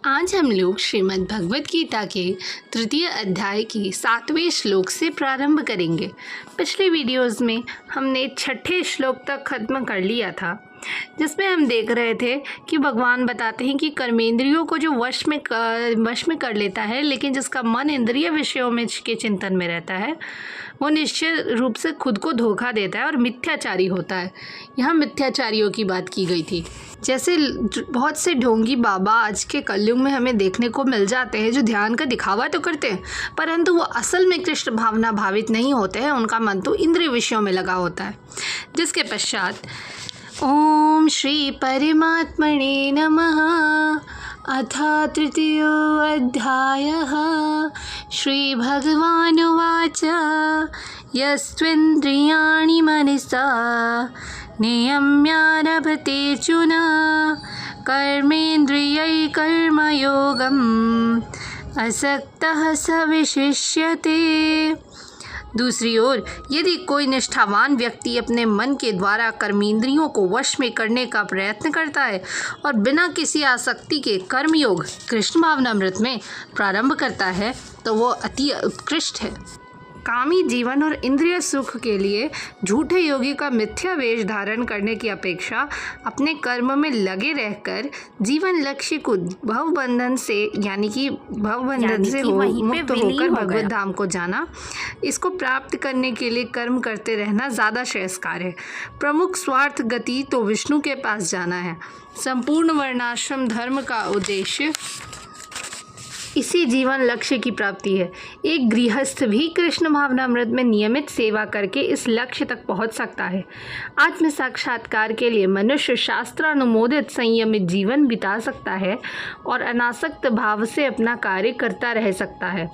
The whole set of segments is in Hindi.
आज हम लोग श्रीमद् भगवद गीता के तृतीय अध्याय की 7वें श्लोक से प्रारंभ करेंगे। पिछले वीडियोस में हमने 6ठे श्लोक तक खत्म कर लिया था, जिसमें हम देख रहे थे कि भगवान बताते हैं कि कर्मेंद्रियों को जो वश में कर लेता है, लेकिन जिसका मन इंद्रिय विषयों में के चिंतन में रहता है, वो निश्चित रूप से खुद को धोखा देता है और मिथ्याचारी होता है। यहाँ मिथ्याचारियों की बात की गई थी। जैसे बहुत से ढोंगी बाबा आज के कलयुग में हमें देखने को मिल जाते हैं, जो ध्यान का दिखावा तो करते हैं, परंतु वो असल में कृष्ण भावना भावित नहीं होते हैं। उनका मन तो इंद्रिय विषयों में लगा होता है। जिसके पश्चात ओम श्री परमात्मने नमः अथ तृतीयोऽध्यायः श्रीभगवानुवाच यस्त्विन्द्रियाणि मनसा नियम्यारभतेऽर्जुन कर्मेन्द्रियै कर्मयोगम् असक्तः स विशिष्यते। दूसरी ओर यदि कोई निष्ठावान व्यक्ति अपने मन के द्वारा कर्मेंद्रियों को वश में करने का प्रयत्न करता है और बिना किसी आसक्ति के कर्मयोग कृष्ण भावनामृत में प्रारंभ करता है, तो वो अति उत्कृष्ट है। कामी जीवन और इंद्रिय सुख के लिए झूठे योगी का मिथ्या वेश धारण करने की अपेक्षा अपने कर्म में लगे रहकर जीवन लक्ष्य को भवबंधन से मुक्त होकर भगवत धाम को जाना, इसको प्राप्त करने के लिए कर्म करते रहना ज़्यादा श्रेयस्कार है। प्रमुख स्वार्थ गति तो विष्णु के पास जाना है। संपूर्ण वर्णाश्रम धर्म का उद्देश्य इसी जीवन लक्ष्य की प्राप्ति है। एक गृहस्थ भी कृष्ण भावनामृत में नियमित सेवा करके इस लक्ष्य तक पहुंच सकता है। आत्म साक्षात्कार के लिए मनुष्य शास्त्रानुमोदित संयमित जीवन बिता सकता है और अनासक्त भाव से अपना कार्य करता रह सकता है।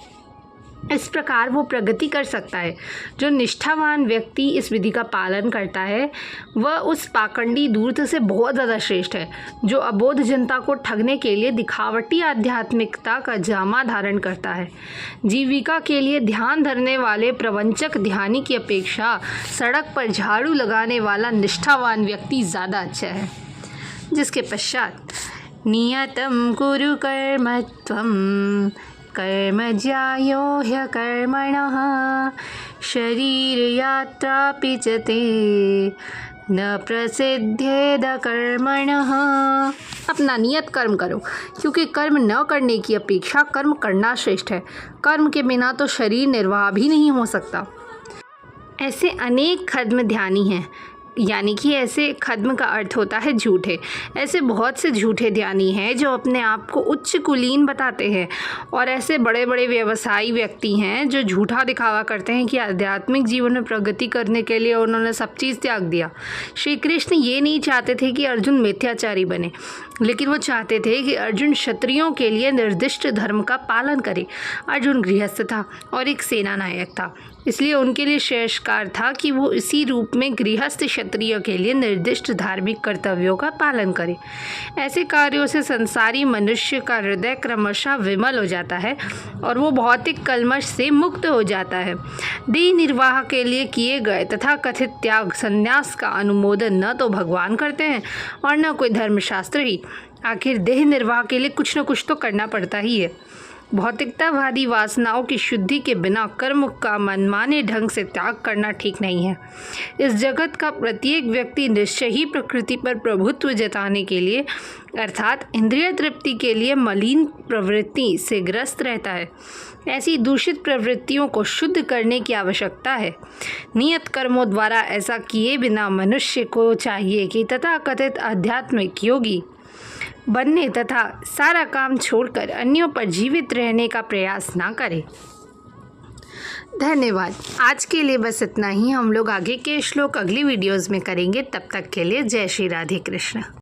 इस प्रकार वो प्रगति कर सकता है। जो निष्ठावान व्यक्ति इस विधि का पालन करता है, वह उस पाखंडी दूत से बहुत ज़्यादा श्रेष्ठ है, जो अबोध जनता को ठगने के लिए दिखावटी आध्यात्मिकता का जामा धारण करता है। जीविका के लिए ध्यान धरने वाले प्रवंचक ध्यानी की अपेक्षा सड़क पर झाड़ू लगाने वाला निष्ठावान व्यक्ति ज़्यादा अच्छा है। जिसके पश्चात नियतं कुरु कर्म त्वं कर्म ज्यायो ह्यकर्मणः शरीर यात्रापि च ते न प्रसिद्धेद कर्मणः। अपना नियत कर्म करो, क्योंकि कर्म न करने की अपेक्षा कर्म करना श्रेष्ठ है। कर्म के बिना तो शरीर निर्वाह भी नहीं हो सकता। ऐसे अनेक खद्म ध्यानी हैं, यानी कि ऐसे खद्म का अर्थ होता है झूठे। ऐसे बहुत से झूठे ध्यानी हैं जो अपने आप को उच्च कुलीन बताते हैं, और ऐसे बड़े बड़े व्यवसायी व्यक्ति हैं जो झूठा दिखावा करते हैं कि आध्यात्मिक जीवन में प्रगति करने के लिए उन्होंने सब चीज़ त्याग दिया। श्री कृष्ण ये नहीं चाहते थे कि अर्जुन मिथ्याचारी बने, लेकिन वो चाहते थे कि अर्जुन क्षत्रियों के लिए निर्दिष्ट धर्म का पालन करे। अर्जुन गृहस्थ था और एक सेना नायक था, इसलिए उनके लिए श्रेयस्कार था कि वो इसी रूप में गृहस्थ क्षत्रिय के लिए निर्दिष्ट धार्मिक कर्तव्यों का पालन करे। ऐसे कार्यों से संसारी मनुष्य का हृदय क्रमशः विमल हो जाता है और वो भौतिक कल्मश से मुक्त हो जाता है। देह निर्वाह के लिए किए गए तथा कथित त्याग संन्यास का अनुमोदन न तो भगवान करते हैं और न कोई धर्मशास्त्र ही। आखिर देह निर्वाह के लिए कुछ न कुछ तो करना पड़ता ही है। भौतिकतावादी वासनाओं की शुद्धि के बिना कर्म का मनमाने ढंग से त्याग करना ठीक नहीं है। इस जगत का प्रत्येक व्यक्ति निश्चय ही प्रकृति पर प्रभुत्व जताने के लिए, अर्थात इंद्रिय तृप्ति के लिए मलिन प्रवृत्ति से ग्रस्त रहता है। ऐसी दूषित प्रवृत्तियों को शुद्ध करने की आवश्यकता है। नियत कर्मों द्वारा ऐसा किए बिना मनुष्य को चाहिए कि तथाकथित आध्यात्मिक योगी बनने तथा सारा काम छोड़कर अन्यों पर जीवित रहने का प्रयास ना करें। धन्यवाद। आज के लिए बस इतना ही। हम लोग आगे के श्लोक अगली वीडियोस में करेंगे। तब तक के लिए जय श्री राधे कृष्ण।